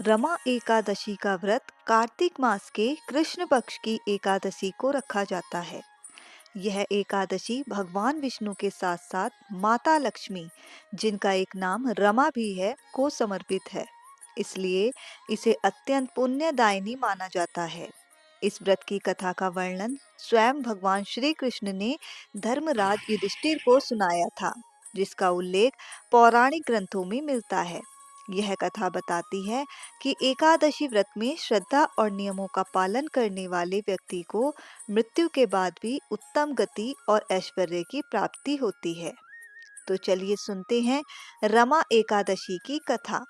रमा एकादशी का व्रत कार्तिक मास के कृष्ण पक्ष की एकादशी को रखा जाता है। यह एकादशी भगवान विष्णु के साथ साथ माता लक्ष्मी, जिनका एक नाम रमा भी है, को समर्पित है। इसलिए इसे अत्यंत पुण्यदायिनी माना जाता है। इस व्रत की कथा का वर्णन स्वयं भगवान श्री कृष्ण ने धर्मराज युधिष्ठिर को सुनाया था, जिसका उल्लेख पौराणिक ग्रंथों में मिलता है। यह कथा बताती है कि एकादशी व्रत में श्रद्धा और नियमों का पालन करने वाले व्यक्ति को मृत्यु के बाद भी उत्तम गति और ऐश्वर्य की प्राप्ति होती है। तो चलिए सुनते हैं रमा एकादशी की कथा।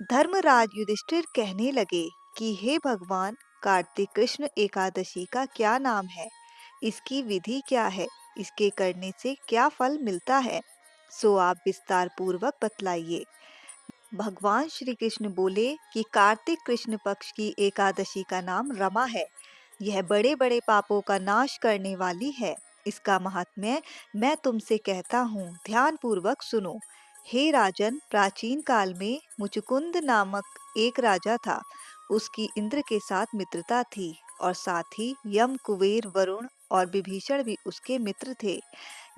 धर्मराज युधिष्ठिर कहने लगे कि हे भगवान, कार्तिक कृष्ण एकादशी का क्या नाम है, इसकी विधि क्या है, इसके करने से क्या फल मिलता है, सो आप विस्तार पूर्वक बतलाइए। भगवान श्री कृष्ण बोले कि कार्तिक कृष्ण पक्ष की एकादशी का नाम रमा है। यह बड़े बड़े पापों का नाश करने वाली है। इसका महात्म्य मैं तुमसे कहता हूँ, ध्यान पूर्वक सुनो। हे राजन, प्राचीन काल में मुचुकुंद नामक एक राजा था। उसकी इंद्र के साथ मित्रता थी और साथ ही यम, कुबेर, वरुण और विभीषण भी उसके मित्र थे।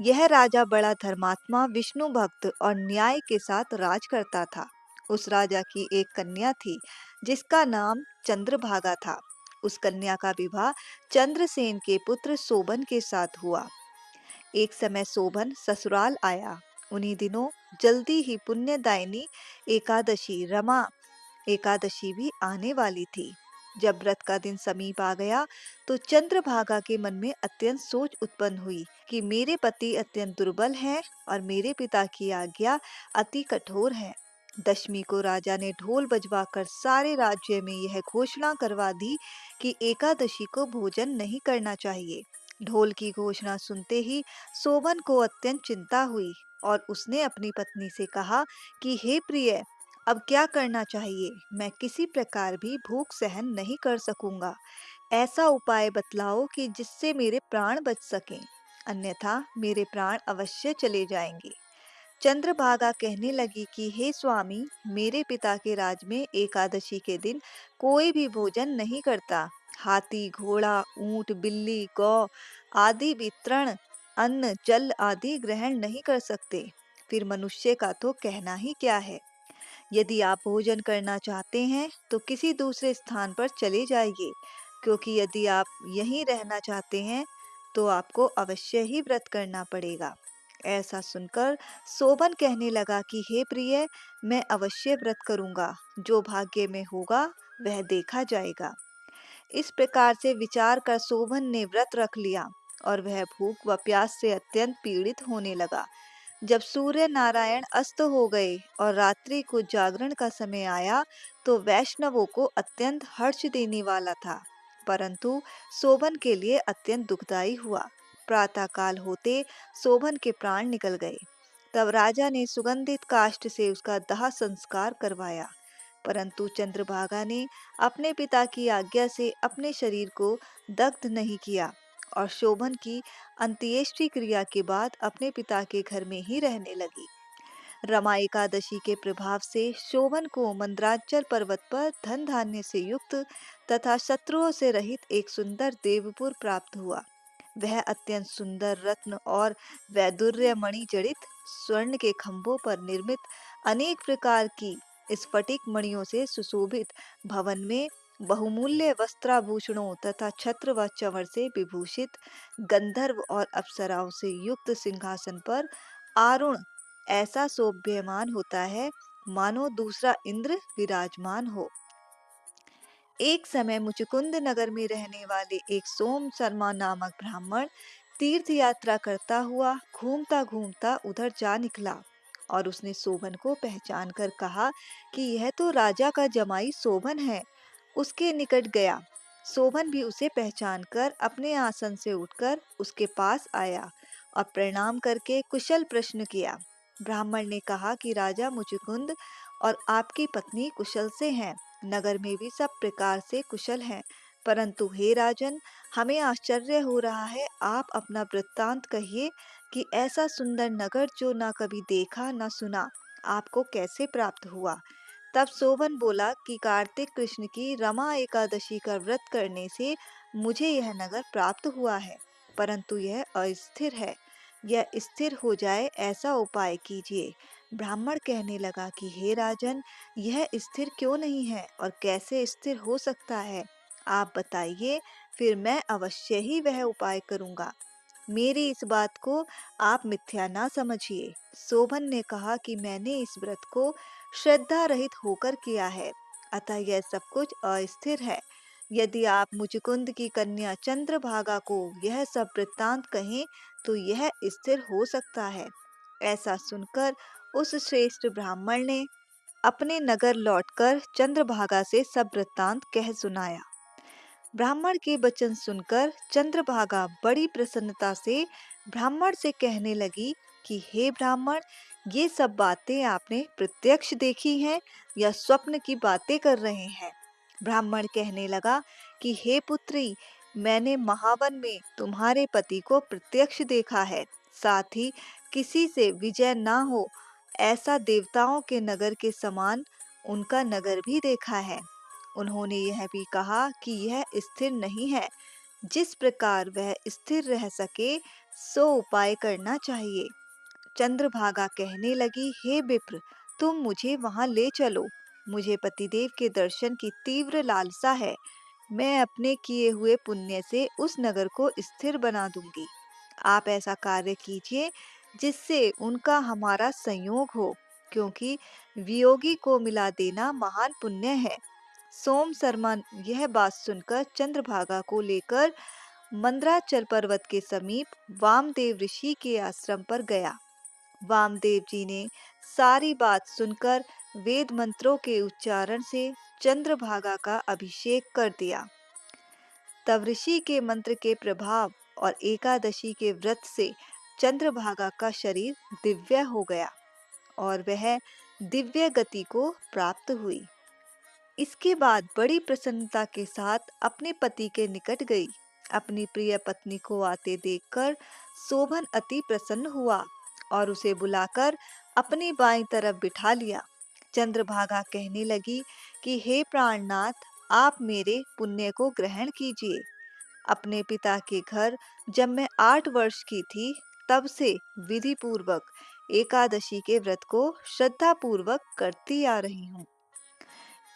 यह राजा बड़ा धर्मात्मा, विष्णु भक्त और न्याय के साथ राज करता था। उस राजा की एक कन्या थी जिसका नाम चंद्रभागा था। उस कन्या का विवाह चंद्रसेन के पुत्र सोबन के साथ हुआ। एक समय सोबन ससुराल आया। उन्हीं दिनों जल्दी ही पुण्यदायिनी एकादशी रमा एकादशी भी आने वाली थी। जब व्रत का दिन समीप आ गया तो चंद्रभागा के मन में अत्यंत सोच उत्पन्न हुई कि मेरे पति अत्यंत दुर्बल हैं और मेरे पिता की आज्ञा अति कठोर है। दशमी को राजा ने ढोल बजवाकर सारे राज्य में यह घोषणा करवा दी कि एकादशी को भोजन नहीं करना चाहिए। ढोल की घोषणा सुनते ही सोबन को अत्यंत चिंता हुई और उसने अपनी पत्नी से कहा कि हे प्रिय, अब क्या करना चाहिए? मैं किसी प्रकार भी भूख सहन नहीं कर सकूंगा। ऐसा उपाय बतलाओ कि जिससे मेरे प्राण बच सकें, अन्यथा मेरे प्राण अवश्य चले जाएंगे। चंद्रभागा कहने लगी कि हे स्वामी, मेरे पिता के राज में एकादशी के दिन कोई भी भोजन नहीं करता। हाथी, घोड़ा, ऊंट, बिल्ली, गौ आदि भी तृण, अन्न, जल आदि ग्रहण नहीं कर सकते। फिर मनुष्य का तो कहना ही क्या है। यदि आप भोजन करना चाहते हैं तो किसी दूसरे स्थान पर चले जाइए, क्योंकि यदि आप यहीं रहना चाहते हैं तो आपको अवश्य ही व्रत करना पड़ेगा। ऐसा सुनकर सोबन कहने लगा कि हे प्रिय, मैं अवश्य व्रत करूंगा। जो भाग्य में होगा वह देखा जाएगा। इस प्रकार से विचार कर सोबन ने व्रत रख लिया और वह भूख व प्यास से अत्यंत पीड़ित होने लगा। जब सूर्य नारायण अस्त हो गए और रात्रि को जागरण का समय आया तो वैष्णवों को अत्यंत हर्ष देने वाला था, परंतु सोबन के लिए अत्यंत दुखदायी हुआ। प्रातः काल होते सोबन के प्राण निकल गए। तब राजा ने सुगंधित काष्ठ से उसका दाह संस्कार करवाया, परंतु चंद्रभागा ने अपने पिता की आज्ञा से अपने शरीर को दग्ध नहीं किया और शोभन की अंत्येष्टि क्रिया के बाद अपने पिता के घर में ही रहने लगी। रमा एकादशी के प्रभाव से शोभन को मंदराचल पर्वत पर धन धान्य से युक्त तथा शत्रुओं से रहित एक सुंदर देवपुर प्राप्त हुआ। वह अत्यंत सुंदर रत्न और वैदुर्य मणि जड़ित स्वर्ण के खंभों पर निर्मित अनेक प्रकार की स्फटिक मणियों से सुशोभित भवन में बहुमूल्य वस्त्राभूषणों तथा छत्र व चंवर से विभूषित गंधर्व और अप्सराओं से युक्त सिंहासन पर आरूढ़ ऐसा शोभ्यमान होता है मानो दूसरा इंद्र विराजमान हो। एक समय मुचुकुंद नगर में रहने वाले एक सोम शर्मा नामक ब्राह्मण तीर्थ यात्रा करता हुआ घूमता घूमता उधर जा निकला और उसने सोबन को पहचान कर कहा कि यह तो राजा का जमाई सोबन है। उसके निकट गया। सोबन भी उसे पहचान कर अपने आसन से उठकर उसके पास आया और प्रणाम करके कुशल प्रश्न किया। ब्राह्मण ने कहा कि राजा मुचुकुंद और आपकी पत्नी कुशल से हैं। नगर में भी सब प्रकार से कुशल हैं, परंतु हे राजन, हमें आश्चर्य हो रहा है। आप अपना वृत्तांत कहिए कि ऐसा सुंदर नगर जो ना कभी देखा ना सुना, आपको कैसे प्राप्त हुआ। तब सोबन बोला कि कार्तिक कृष्ण की रमा एकादशी का व्रत करने से मुझे यह नगर प्राप्त हुआ है, परंतु यह अस्थिर है। यह स्थिर हो जाए ऐसा उपाय कीजिए। ब्राह्मण कहने लगा कि हे राजन, यह स्थिर क्यों नहीं है और कैसे स्थिर हो सकता है? आप बताइए, फिर मैं अवश्य ही वह उपाय करूंगा। मेरी इस बात को आप मिथ्या ना समझिए। सोभन ने कहा कि मैंने इस व्रत को श्रद्धा रहित होकर किया है, अतः यह सब कुछ अस्थिर है। यदि आप मुचुकुंद की कन्या चंद्रभागा को यह सब वृत्तांत कहें तो यह स्थिर हो सकता है। ऐसा सुनकर उस श्रेष्ठ ब्राह्मण ने अपने नगर लौटकर चंद्रभागा से सब वृत्तांत कह सुनाया। ब्राह्मण के वचन सुनकर चंद्रभागा बड़ी प्रसन्नता से ब्राह्मण से कहने लगी कि हे ब्राह्मण, ये सब बातें आपने प्रत्यक्ष देखी हैं या स्वप्न की बातें कर रहे हैं? ब्राह्मण कहने लगा कि हे पुत्री, मैंने महावन में तुम्हारे पति को प्रत्यक्ष देखा है, साथ ही किसी से विजय ना हो ऐसा देवताओं के नगर के समान उनका नगर भी देखा है। उन्होंने यह भी कहा कि यह स्थिर नहीं है। जिस प्रकार वह स्थिर रह सके सो उपाय करना चाहिए। चंद्रभागा कहने लगी, हे विप्र, तुम मुझे वहां ले चलो। मुझे पतिदेव के दर्शन की तीव्र लालसा है। मैं अपने किए हुए पुण्य से उस नगर को स्थिर बना दूंगी। आप ऐसा कार्य कीजिए जिससे उनका हमारा संयोग हो, क्योंकि वियोगी को मिला देना महान पुण्य है। सोम शर्मा यह बात सुनकर चंद्रभागा को लेकर मंद्राचल पर्वत के समीप वामदेव ऋषि के आश्रम पर गया। वामदेव जी ने सारी बात सुनकर वेद मंत्रों के उच्चारण से चंद्रभागा का अभिषेक कर दिया। तब ऋषि के मंत्र के प्रभाव और एकादशी के व्रत से चंद्रभागा का शरीर दिव्य हो गया और वह दिव्य गति को प्राप्त हुई। इसके बाद बड़ी प्रसन्नता के साथ अपने पति के निकट गई। अपनी प्रिय पत्नी को आते देखकर शोभन अति प्रसन्न हुआ और उसे बुलाकर अपनी बाईं तरफ बिठा लिया। चंद्रभागा कहने लगी कि हे प्राणनाथ, आप मेरे पुण्य को ग्रहण कीजिए। अपने पिता के घर जब मैं 8 वर्ष की थी, तब से विधि पूर्वक एकादशी के व्रत को श्रद्धा पूर्वक करती आ रही हूँ।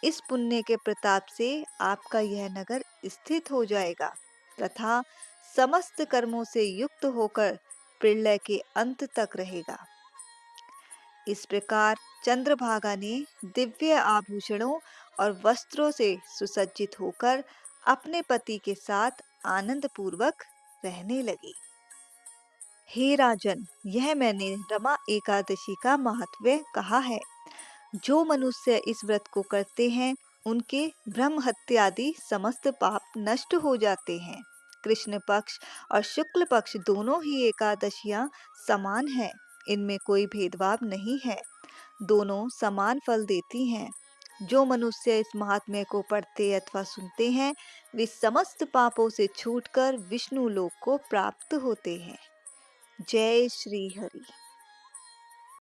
इस पुण्य के प्रताप से आपका यह नगर स्थित हो जाएगा तथा समस्त कर्मों से युक्त होकर प्रलय के अंत तक रहेगा। इस प्रकार चंद्रभागा ने दिव्य आभूषणों और वस्त्रों से सुसज्जित होकर अपने पति के साथ आनंद पूर्वक रहने लगी। हे राजन, यह मैंने रमा एकादशी का महत्व कहा है। जो मनुष्य इस व्रत को करते हैं, उनके ब्रह्म हत्यादि समस्त पाप नष्ट हो जाते हैं। कृष्ण पक्ष और शुक्ल पक्ष दोनों ही एकादशियां समान हैं। इनमें कोई भेदभाव नहीं है। दोनों समान फल देती हैं। जो मनुष्य इस महात्म्य को पढ़ते अथवा सुनते हैं, वे समस्त पापों से छूटकर विष्णु लोक को प्राप्त होते हैं। जय श्री हरि।